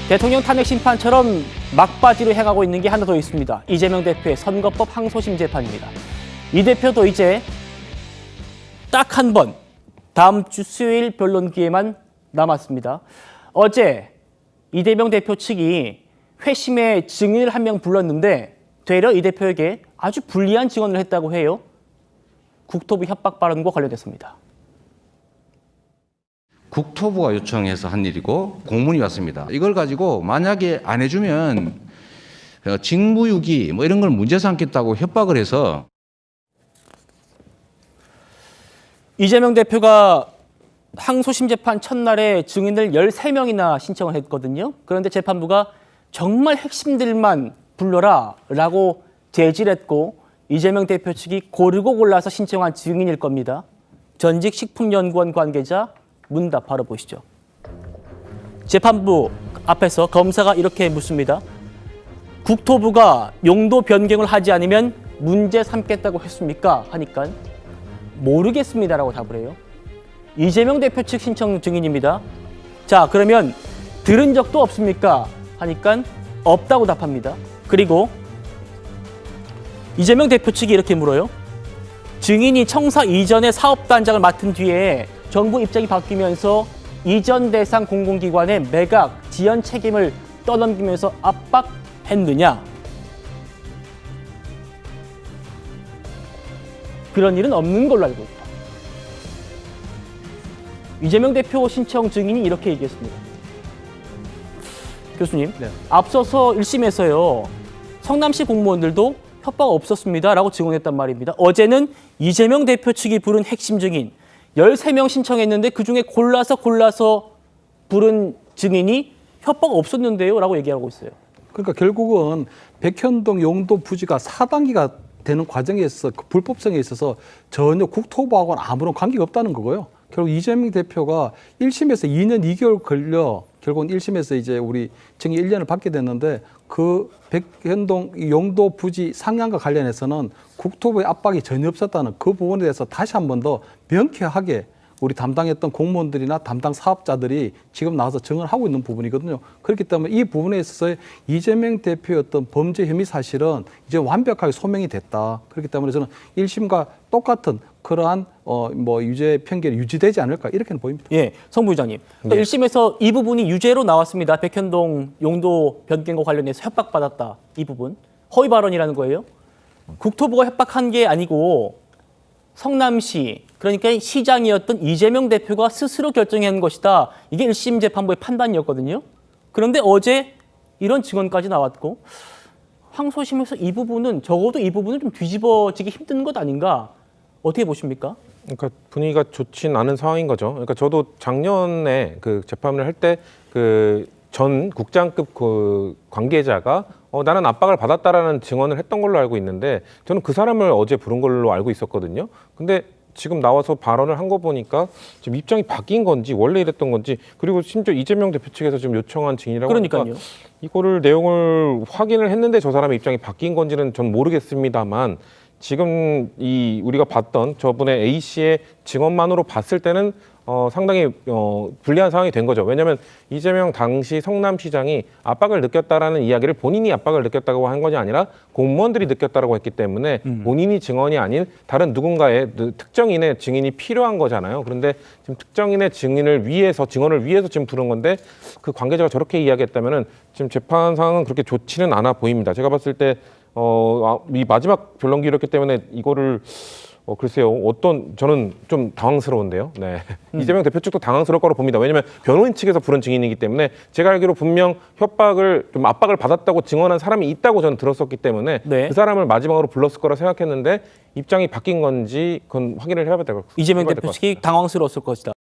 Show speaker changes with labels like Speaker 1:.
Speaker 1: 대통령 탄핵 심판처럼 막바지로 향하고 있는 게 하나 더 있습니다. 이재명 대표의 선거법 항소심 재판입니다. 이 대표도 이제 딱 한 번, 다음 주 수요일 변론 기회만 남았습니다. 어제 이재명 대표 측이 회심의 증인을 한 명 불렀는데 되려 이 대표에게 아주 불리한 증언을 했다고 해요. 국토부 협박 발언과 관련됐습니다.
Speaker 2: 국토부가 요청해서 한 일이고 공문이 왔습니다. 이걸 가지고 만약에 안 해주면 직무유기 뭐 이런 걸 문제 삼겠다고 협박을 해서
Speaker 1: 이재명 대표가 항소심 재판 첫날에 증인을 13명이나 신청을 했거든요. 그런데 재판부가 정말 핵심들만 불러라 라고 제지했고 이재명 대표 측이 고르고 골라서 신청한 증인일 겁니다. 전직 식품연구원 관계자 문답 바로 보시죠. 재판부 앞에서 검사가 이렇게 묻습니다. 국토부가 용도 변경을 하지 않으면 문제 삼겠다고 했습니까? 하니까 모르겠습니다라고 답을 해요. 이재명 대표 측 신청 증인입니다. 자, 그러면 들은 적도 없습니까? 하니까 없다고 답합니다. 그리고 이재명 대표 측이 이렇게 물어요. 증인이 청사 이전에 사업단장을 맡은 뒤에 정부 입장이 바뀌면서 이전 대상 공공기관의 매각, 지연 책임을 떠넘기면서 압박했느냐? 그런 일은 없는 걸로 알고 있다. 이재명 대표 신청 증인이 이렇게 얘기했습니다. 교수님, 네. 앞서서 1심에서요. 성남시 공무원들도 협박 없었습니다라고 증언했단 말입니다. 어제는 이재명 대표 측이 부른 핵심 증인 13명 신청했는데 그중에 골라서 부른 증인이 협박 없었는데요 라고 얘기하고 있어요.
Speaker 3: 그러니까 결국은 백현동 용도 부지가 4단계가 되는 과정에서 그 불법성에 있어서 전혀 국토부하고는 아무런 관계가 없다는 거고요. 결국 이재명 대표가 1심에서 2년 2개월 걸려 결국은 1심에서 이제 우리 증인 1년을 받게 됐는데 그 백현동 용도 부지 상향과 관련해서는 국토부의 압박이 전혀 없었다는 그 부분에 대해서 다시 한 번 더 명쾌하게 우리 담당했던 공무원들이나 담당 사업자들이 지금 나와서 증언을 하고 있는 부분이거든요. 그렇기 때문에 이 부분에 있어서 이재명 대표의 어떤 범죄 혐의 사실은 이제 완벽하게 소명이 됐다. 그렇기 때문에 저는 1심과 똑같은 그러한 유죄 편결이 유지되지 않을까 이렇게는 보입니다.
Speaker 1: 예, 성 부의장님.
Speaker 2: 네.
Speaker 1: 1심에서 이 부분이 유죄로 나왔습니다. 백현동 용도 변경과 관련해서 협박받았다. 이 부분. 허위 발언이라는 거예요. 국토부가 협박한 게 아니고 성남시, 그러니까 시장이었던 이재명 대표가 스스로 결정한 것이다. 이게 1심 재판부의 판단이었거든요. 그런데 어제 이런 증언까지 나왔고 항소심에서 이 부분은 적어도 이 부분은 좀 뒤집어지기 힘든 것 아닌가? 어떻게 보십니까?
Speaker 4: 그러니까 분위기가 좋진 않은 상황인 거죠. 그러니까 저도 작년에 그 재판을 할 때 그 전 국장급 그 관계자가 나는 압박을 받았다라는 증언을 했던 걸로 알고 있는데 저는 그 사람을 어제 부른 걸로 알고 있었거든요. 근데 지금 나와서 발언을 한 거 보니까 지금 입장이 바뀐 건지 원래 이랬던 건지 그리고 심지어 이재명 대표 측에서 지금 요청한 증인이라고
Speaker 1: 그러니까요.
Speaker 4: 하니까 이거를 내용을 확인을 했는데 저 사람의 입장이 바뀐 건지는 전 모르겠습니다만 지금 이 우리가 봤던 저분의 A 씨의 증언만으로 봤을 때는 상당히 불리한 상황이 된 거죠. 왜냐하면 이재명 당시 성남시장이 압박을 느꼈다라는 이야기를 본인이 압박을 느꼈다고 한 것이 아니라 공무원들이 느꼈다라고 했기 때문에 본인이 증언이 아닌 다른 누군가의 특정인의 증인이 필요한 거잖아요. 그런데 지금 특정인의 증언을 위해서 지금 부른 건데 그 관계자가 저렇게 이야기했다면은 지금 재판 상황은 그렇게 좋지는 않아 보입니다. 제가 봤을 때 이 마지막 변론기였기 때문에 이거를 글쎄요. 저는 좀 당황스러운데요. 네. 이재명 대표 측도 당황스러울 거로 봅니다. 왜냐하면 변호인 측에서 부른 증인이기 때문에 제가 알기로 분명 압박을 받았다고 증언한 사람이 있다고 저는 들었었기 때문에 네. 그 사람을 마지막으로 불렀을 거라 생각했는데 입장이 바뀐 건지 그건 확인을 해봐야 될 것 같습니다.
Speaker 1: 이재명 대표 측이 당황스러웠을 것이다.